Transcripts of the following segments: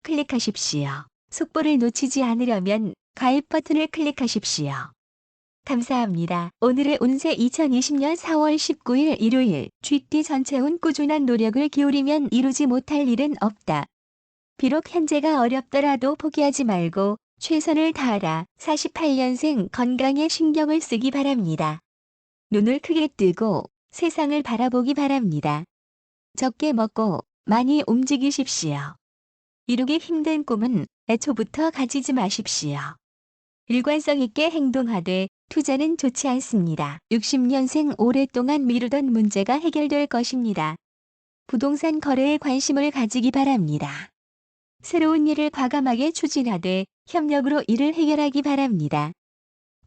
클릭하십시오. 속보를 놓치지 않으려면 가입 버튼을 클릭하십시오. 감사합니다. 오늘의 운세 2020년 4월 19일 일요일. 쥐띠 전체운 꾸준한 노력을 기울이면 이루지 못할 일은 없다. 비록 현재가 어렵더라도 포기하지 말고 최선을 다하라. 48년생 건강에 신경을 쓰기 바랍니다. 눈을 크게 뜨고 세상을 바라보기 바랍니다. 적게 먹고 많이 움직이십시오. 이루기 힘든 꿈은 애초부터 가지지 마십시오. 일관성 있게 행동하되 투자는 좋지 않습니다. 60년생 오랫동안 미루던 문제가 해결될 것입니다. 부동산 거래에 관심을 가지기 바랍니다. 새로운 일을 과감하게 추진하되 협력으로 일을 해결하기 바랍니다.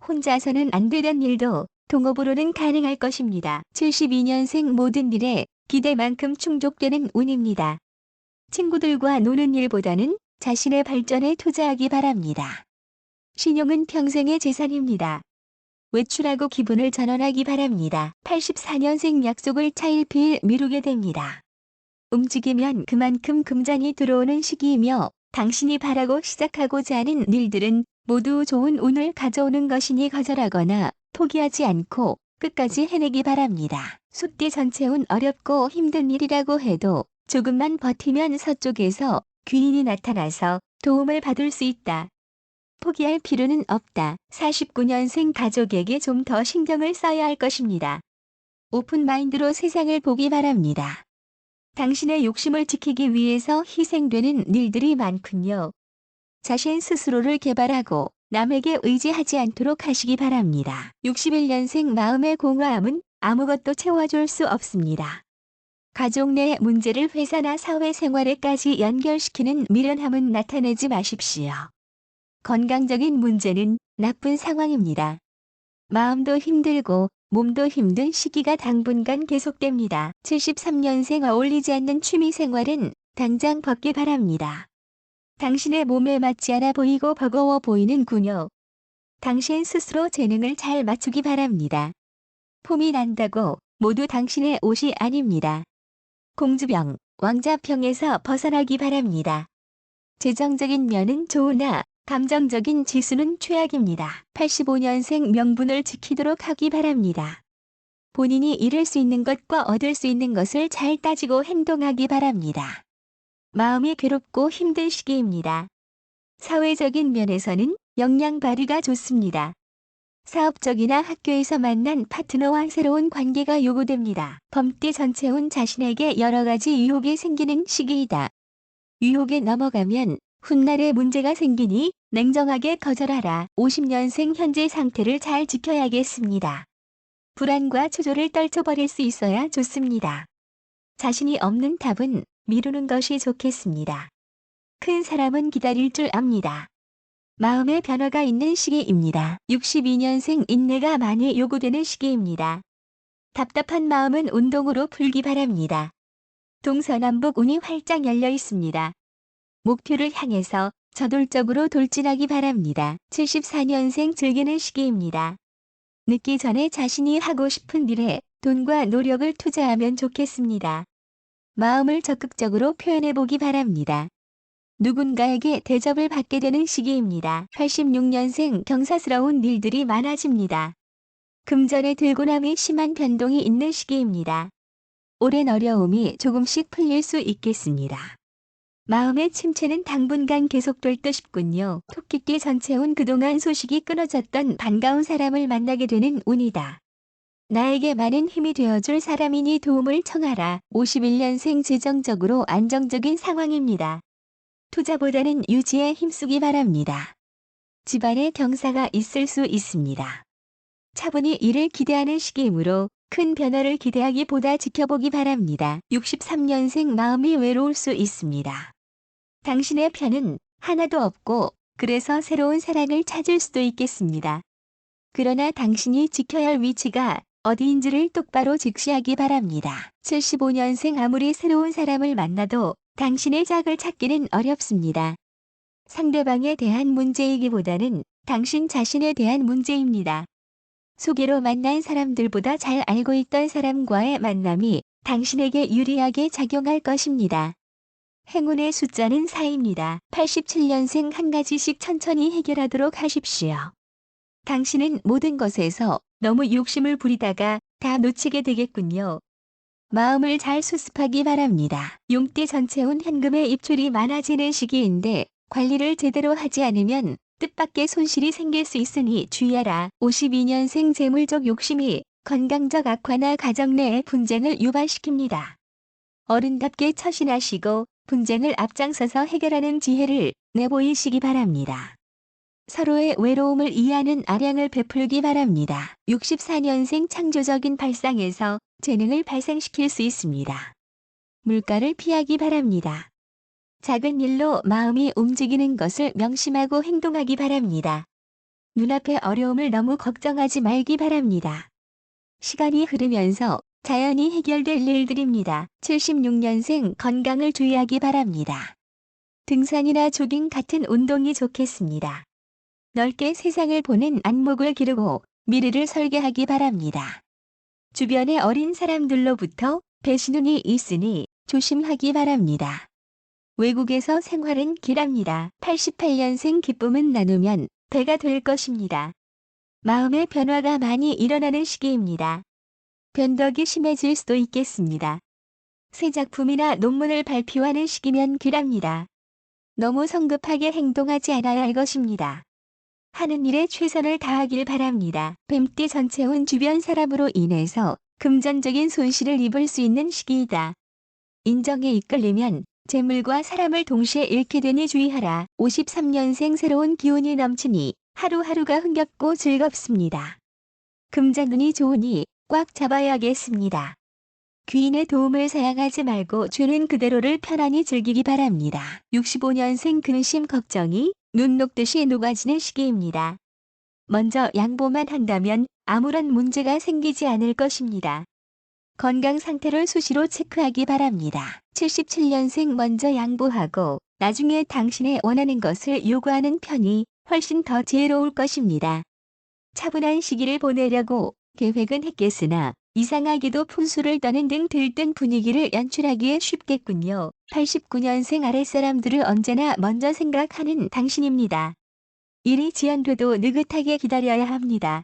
혼자서는 안 되던 일도 동업으로는 가능할 것입니다. 72년생 모든 일에 기대만큼 충족되는 운입니다. 친구들과 노는 일보다는 자신의 발전에 투자하기 바랍니다. 신용은 평생의 재산입니다. 외출하고 기분을 전환하기 바랍니다. 84년생 약속을 차일피일 미루게 됩니다. 움직이면 그만큼 금전이 들어오는 시기이며 당신이 바라고 시작하고자 하는 일들은 모두 좋은 운을 가져오는 것이니 거절하거나 포기하지 않고 끝까지 해내기 바랍니다. 숫띠 전체운 어렵고 힘든 일이라고 해도 조금만 버티면 서쪽에서 귀인이 나타나서 도움을 받을 수 있다. 포기할 필요는 없다. 49년생 가족에게 좀 더 신경을 써야 할 것입니다. 오픈 마인드로 세상을 보기 바랍니다. 당신의 욕심을 지키기 위해서 희생되는 일들이 많군요. 자신 스스로를 개발하고 남에게 의지하지 않도록 하시기 바랍니다. 61년생 마음의 공허함은 아무것도 채워줄 수 없습니다. 가족 내 문제를 회사나 사회생활에까지 연결시키는 미련함은 나타내지 마십시오. 건강적인 문제는 나쁜 상황입니다. 마음도 힘들고 몸도 힘든 시기가 당분간 계속됩니다. 73년생 어울리지 않는 취미생활은 당장 벗기 바랍니다. 당신의 몸에 맞지 않아 보이고 버거워 보이는군요. 당신 스스로 재능을 잘 맞추기 바랍니다. 폼이 난다고 모두 당신의 옷이 아닙니다. 공주병, 왕자병에서 벗어나기 바랍니다. 재정적인 면은 좋으나 감정적인 지수는 최악입니다. 85년생 명분을 지키도록 하기 바랍니다. 본인이 잃을 수 있는 것과 얻을 수 있는 것을 잘 따지고 행동하기 바랍니다. 마음이 괴롭고 힘든 시기입니다. 사회적인 면에서는 역량 발휘가 좋습니다. 사업적이나 학교에서 만난 파트너와 새로운 관계가 요구됩니다. 범띠 전체운 자신에게 여러 가지 유혹이 생기는 시기이다. 유혹에 넘어가면 훗날에 문제가 생기니 냉정하게 거절하라. 50년생 현재 상태를 잘 지켜야겠습니다. 불안과 초조를 떨쳐버릴 수 있어야 좋습니다. 자신이 없는 답은 미루는 것이 좋겠습니다. 큰 사람은 기다릴 줄 압니다. 마음의 변화가 있는 시기입니다. 62년생 인내가 많이 요구되는 시기입니다. 답답한 마음은 운동으로 풀기 바랍니다. 동서남북 운이 활짝 열려 있습니다. 목표를 향해서 저돌적으로 돌진하기 바랍니다. 74년생 즐기는 시기입니다. 늦기 전에 자신이 하고 싶은 일에 돈과 노력을 투자하면 좋겠습니다. 마음을 적극적으로 표현해보기 바랍니다. 누군가에게 대접을 받게 되는 시기입니다. 86년생 경사스러운 일들이 많아집니다. 금전의 들고남이 심한 변동이 있는 시기입니다. 오랜 어려움이 조금씩 풀릴 수 있겠습니다. 마음의 침체는 당분간 계속될 듯 싶군요. 토끼띠 전체운 그동안 소식이 끊어졌던 반가운 사람을 만나게 되는 운이다. 나에게 많은 힘이 되어줄 사람이니 도움을 청하라. 51년생 재정적으로 안정적인 상황입니다. 투자보다는 유지에 힘쓰기 바랍니다. 집안에 경사가 있을 수 있습니다. 차분히 일을 기대하는 시기이므로 큰 변화를 기대하기보다 지켜보기 바랍니다. 63년생 마음이 외로울 수 있습니다. 당신의 편은 하나도 없고 그래서 새로운 사랑을 찾을 수도 있겠습니다. 그러나 당신이 지켜야 할 위치가 어디인지를 똑바로 직시하기 바랍니다. 75년생 아무리 새로운 사람을 만나도 당신의 짝을 찾기는 어렵습니다. 상대방에 대한 문제이기보다는 당신 자신에 대한 문제입니다. 소개로 만난 사람들보다 잘 알고 있던 사람과의 만남이 당신에게 유리하게 작용할 것입니다. 행운의 숫자는 4입니다. 87년생 한 가지씩 천천히 해결하도록 하십시오. 당신은 모든 것에서 너무 욕심을 부리다가 다 놓치게 되겠군요. 마음을 잘 수습하기 바랍니다. 용띠 전체운 현금의 입출이 많아지는 시기인데 관리를 제대로 하지 않으면 뜻밖의 손실이 생길 수 있으니 주의하라. 52년생 재물적 욕심이 건강적 악화나 가정 내의 분쟁을 유발시킵니다. 어른답게 처신하시고 분쟁을 앞장서서 해결하는 지혜를 내보이시기 바랍니다. 서로의 외로움을 이해하는 아량을 베풀기 바랍니다. 64년생 창조적인 발상에서 재능을 발생시킬 수 있습니다. 물가를 피하기 바랍니다. 작은 일로 마음이 움직이는 것을 명심하고 행동하기 바랍니다. 눈앞의 어려움을 너무 걱정하지 말기 바랍니다. 시간이 흐르면서 자연히 해결될 일들입니다. 76년생 건강을 주의하기 바랍니다. 등산이나 조깅 같은 운동이 좋겠습니다. 넓게 세상을 보는 안목을 기르고 미래를 설계하기 바랍니다. 주변의 어린 사람들로부터 배신운이 있으니 조심하기 바랍니다. 외국에서 생활은 길합니다. 88년생 기쁨은 나누면 배가 될 것입니다. 마음의 변화가 많이 일어나는 시기입니다. 변덕이 심해질 수도 있겠습니다. 새 작품이나 논문을 발표하는 시기면 길합니다. 너무 성급하게 행동하지 않아야 할 것입니다. 하는 일에 최선을 다하길 바랍니다. 뱀띠 전체운 주변 사람으로 인해서 금전적인 손실을 입을 수 있는 시기이다. 인정에 이끌리면 재물과 사람을 동시에 잃게 되니 주의하라. 53년생 새로운 기운이 넘치니 하루하루가 흥겹고 즐겁습니다. 금전운이 좋으니 꽉 잡아야겠습니다. 귀인의 도움을 사양하지 말고 주는 그대로를 편안히 즐기기 바랍니다. 65년생 근심 걱정이 눈 녹듯이 녹아지는 시기입니다. 먼저 양보만 한다면 아무런 문제가 생기지 않을 것입니다. 건강 상태를 수시로 체크하기 바랍니다. 77년생 먼저 양보하고 나중에 당신의 원하는 것을 요구하는 편이 훨씬 더 지혜로울 것입니다. 차분한 시기를 보내려고 계획은 했겠으나 이상하게도 푼수를 떠는 등 들뜬 분위기를 연출하기에 쉽겠군요. 89년생 아랫사람들을 언제나 먼저 생각하는 당신입니다. 일이 지연돼도 느긋하게 기다려야 합니다.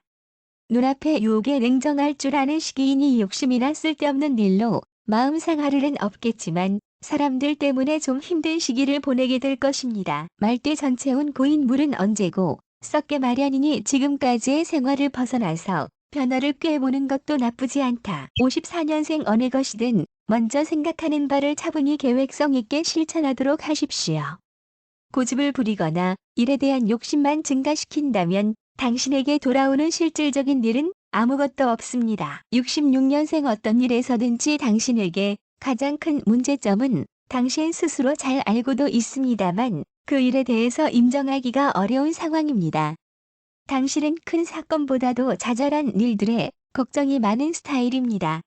눈앞의 유혹에 냉정할 줄 아는 시기이니 욕심이나 쓸데없는 일로 마음 상할 일은 없겠지만 사람들 때문에 좀 힘든 시기를 보내게 될 것입니다. 말띠 전체운 고인물은 언제고 썩게 마련이니 지금까지의 생활을 벗어나서 변화를 꾀보는 것도 나쁘지 않다. 54년생 어느 것이든 먼저 생각하는 바를 차분히 계획성 있게 실천하도록 하십시오. 고집을 부리거나 일에 대한 욕심만 증가시킨다면 당신에게 돌아오는 실질적인 일은 아무것도 없습니다. 66년생 어떤 일에서든지 당신에게 가장 큰 문제점은 당신 스스로 잘 알고도 있습니다만 그 일에 대해서 인정하기가 어려운 상황입니다. 당신은 큰 사건보다도 자잘한 일들에 걱정이 많은 스타일입니다.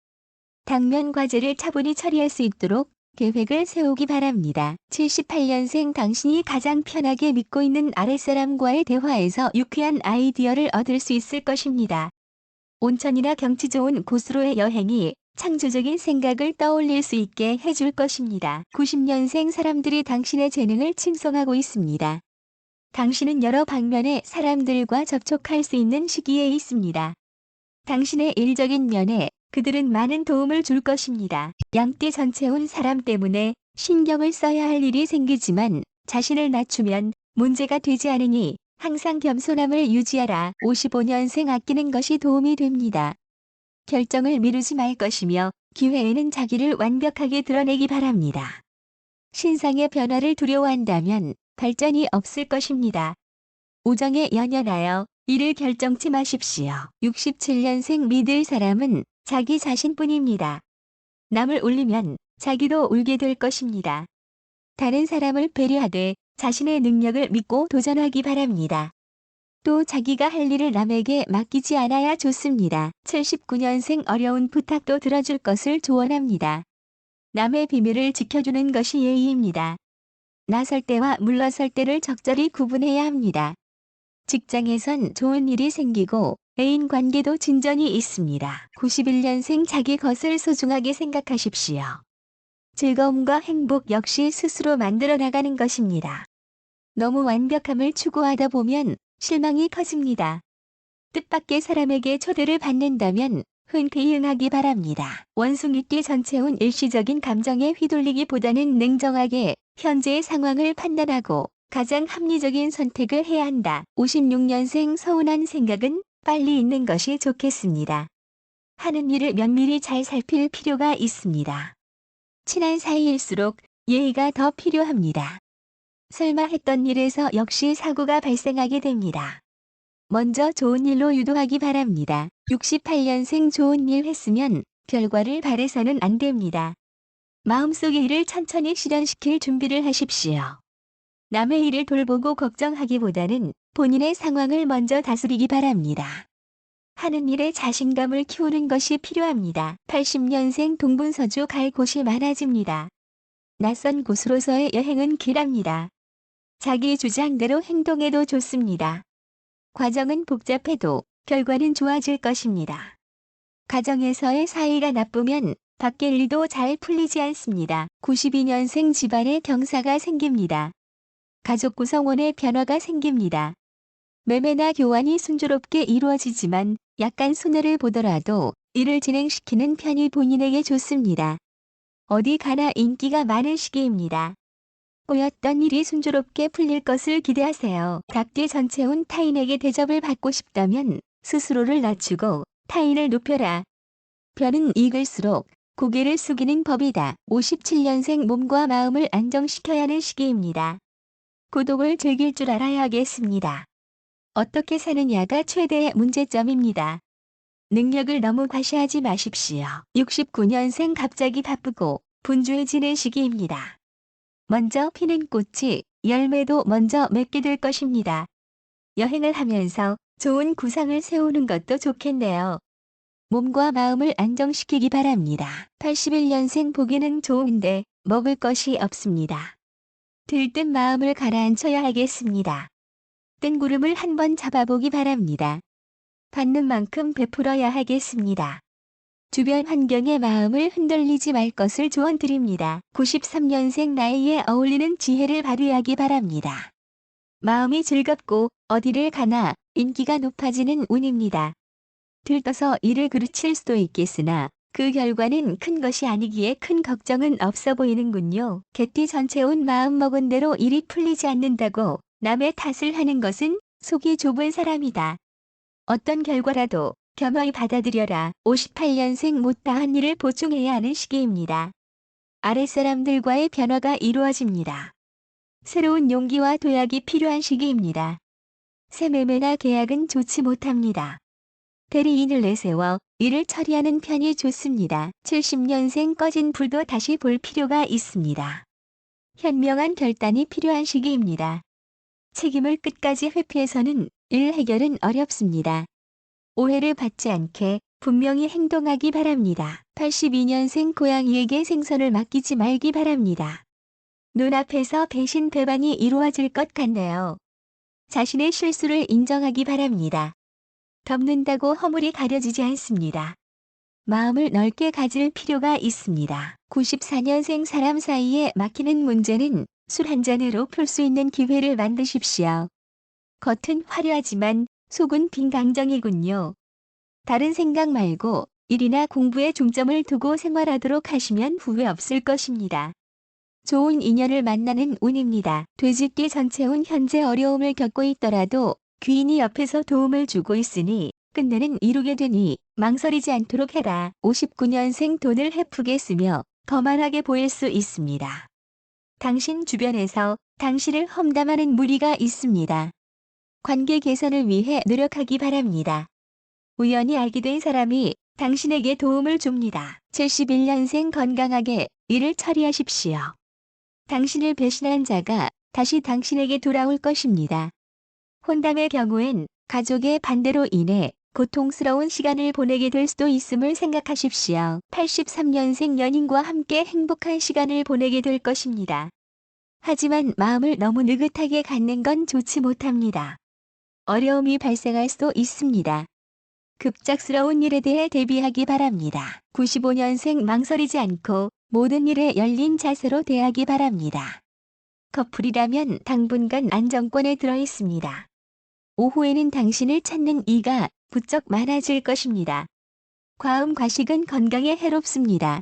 당면 과제를 차분히 처리할 수 있도록 계획을 세우기 바랍니다. 78년생 당신이 가장 편하게 믿고 있는 아랫사람과의 대화에서 유쾌한 아이디어를 얻을 수 있을 것입니다. 온천이나 경치 좋은 곳으로의 여행이 창조적인 생각을 떠올릴 수 있게 해줄 것입니다. 90년생 사람들이 당신의 재능을 칭송하고 있습니다. 당신은 여러 방면의 사람들과 접촉할 수 있는 시기에 있습니다. 당신의 일적인 면에 그들은 많은 도움을 줄 것입니다. 양띠 전체운 사람 때문에 신경을 써야 할 일이 생기지만 자신을 낮추면 문제가 되지 않으니 항상 겸손함을 유지하라. 55년생 아끼는 것이 도움이 됩니다. 결정을 미루지 말 것이며 기회에는 자기를 완벽하게 드러내기 바랍니다. 신상의 변화를 두려워한다면 발전이 없을 것입니다. 우정에 연연하여 이를 결정치 마십시오. 67년생 믿을 사람은 자기 자신뿐입니다. 남을 울리면 자기도 울게 될 것입니다. 다른 사람을 배려하되 자신의 능력을 믿고 도전하기 바랍니다. 또 자기가 할 일을 남에게 맡기지 않아야 좋습니다. 79년생 어려운 부탁도 들어줄 것을 조언합니다. 남의 비밀을 지켜주는 것이 예의입니다. 나설 때와 물러설 때를 적절히 구분해야 합니다. 직장에선 좋은 일이 생기고 애인 관계도 진전이 있습니다. 91년생 자기 것을 소중하게 생각하십시오. 즐거움과 행복 역시 스스로 만들어 나가는 것입니다. 너무 완벽함을 추구하다 보면 실망이 커집니다. 뜻밖의 사람에게 초대를 받는다면 흔쾌히 응하기 바랍니다. 원숭이띠 전체운 일시적인 감정에 휘둘리기보다는 냉정하게 현재의 상황을 판단하고 가장 합리적인 선택을 해야 한다. 56년생 서운한 생각은 빨리 잊는 것이 좋겠습니다. 하는 일을 면밀히 잘 살필 필요가 있습니다. 친한 사이일수록 예의가 더 필요합니다. 설마 했던 일에서 역시 사고가 발생하게 됩니다. 먼저 좋은 일로 유도하기 바랍니다. 68년생 좋은 일 했으면 결과를 바래서는 안 됩니다. 마음속의 일을 천천히 실현시킬 준비를 하십시오. 남의 일을 돌보고 걱정하기보다는 본인의 상황을 먼저 다스리기 바랍니다. 하는 일에 자신감을 키우는 것이 필요합니다. 80년생 동분서주 갈 곳이 많아집니다. 낯선 곳으로서의 여행은 길합니다. 자기 주장대로 행동해도 좋습니다. 과정은 복잡해도 결과는 좋아질 것입니다. 가정에서의 사이가 나쁘면 밖의 일도 잘 풀리지 않습니다. 92년생 집안에 경사가 생깁니다. 가족 구성원의 변화가 생깁니다. 매매나 교환이 순조롭게 이루어지지만 약간 손해를 보더라도 일을 진행시키는 편이 본인에게 좋습니다. 어디 가나 인기가 많은 시기입니다. 꼬였던 일이 순조롭게 풀릴 것을 기대하세요. 닭띠 전체운 타인에게 대접을 받고 싶다면 스스로를 낮추고 타인을 높여라. 별은 익을수록 고개를 숙이는 법이다. 57년생 몸과 마음을 안정시켜야 하는 시기입니다. 고독을 즐길 줄 알아야겠습니다. 어떻게 사느냐가 최대의 문제점입니다. 능력을 너무 과시하지 마십시오. 69년생 갑자기 바쁘고 분주해지는 시기입니다. 먼저 피는 꽃이 열매도 먼저 맺게 될 것입니다. 여행을 하면서 좋은 구상을 세우는 것도 좋겠네요. 몸과 마음을 안정시키기 바랍니다. 81년생 보기는 좋은데 먹을 것이 없습니다. 들뜬 마음을 가라앉혀야 하겠습니다. 뜬구름을 한번 잡아보기 바랍니다. 받는 만큼 베풀어야 하겠습니다. 주변 환경의 마음을 흔들리지 말 것을 조언드립니다. 93년생 나이에 어울리는 지혜를 발휘하기 바랍니다. 마음이 즐겁고 어디를 가나 인기가 높아지는 운입니다. 들떠서 일을 그르칠 수도 있겠으나 그 결과는 큰 것이 아니기에 큰 걱정은 없어 보이는군요. 개띠 전체운 마음먹은 대로 일이 풀리지 않는다고 남의 탓을 하는 것은 속이 좁은 사람이다. 어떤 결과라도 겸허히 받아들여라. 58년생 못다한 일을 보충해야 하는 시기입니다. 아랫사람들과의 변화가 이루어집니다. 새로운 용기와 도약이 필요한 시기입니다. 새 매매나 계약은 좋지 못합니다. 대리인을 내세워 일을 처리하는 편이 좋습니다. 70년생 꺼진 불도 다시 볼 필요가 있습니다. 현명한 결단이 필요한 시기입니다. 책임을 끝까지 회피해서는 일 해결은 어렵습니다. 오해를 받지 않게 분명히 행동하기 바랍니다. 82년생 고양이에게 생선을 맡기지 말기 바랍니다. 눈앞에서 배신 배반이 이루어질 것 같네요. 자신의 실수를 인정하기 바랍니다. 덮는다고 허물이 가려지지 않습니다. 마음을 넓게 가질 필요가 있습니다. 94년생 사람 사이에 막히는 문제는 술 한 잔으로 풀 수 있는 기회를 만드십시오. 겉은 화려하지만 속은 빈강정이군요. 다른 생각 말고 일이나 공부에 중점을 두고 생활하도록 하시면 후회 없을 것입니다. 좋은 인연을 만나는 운입니다. 돼지띠 전체운 현재 어려움을 겪고 있더라도 귀인이 옆에서 도움을 주고 있으니 끝내는 이루게 되니 망설이지 않도록 해라. 59년생 돈을 헤프게 쓰며 거만하게 보일 수 있습니다. 당신 주변에서 당신을 험담하는 무리가 있습니다. 관계 개선을 위해 노력하기 바랍니다. 우연히 알게 된 사람이 당신에게 도움을 줍니다. 71년생 건강하게 일을 처리하십시오. 당신을 배신한 자가 다시 당신에게 돌아올 것입니다. 혼담의 경우엔 가족의 반대로 인해 고통스러운 시간을 보내게 될 수도 있음을 생각하십시오. 83년생 연인과 함께 행복한 시간을 보내게 될 것입니다. 하지만 마음을 너무 느긋하게 갖는 건 좋지 못합니다. 어려움이 발생할 수도 있습니다. 급작스러운 일에 대해 대비하기 바랍니다. 95년생 망설이지 않고 모든 일에 열린 자세로 대하기 바랍니다. 커플이라면 당분간 안정권에 들어 있습니다. 오후에는 당신을 찾는 이가 부쩍 많아질 것입니다. 과음 과식은 건강에 해롭습니다.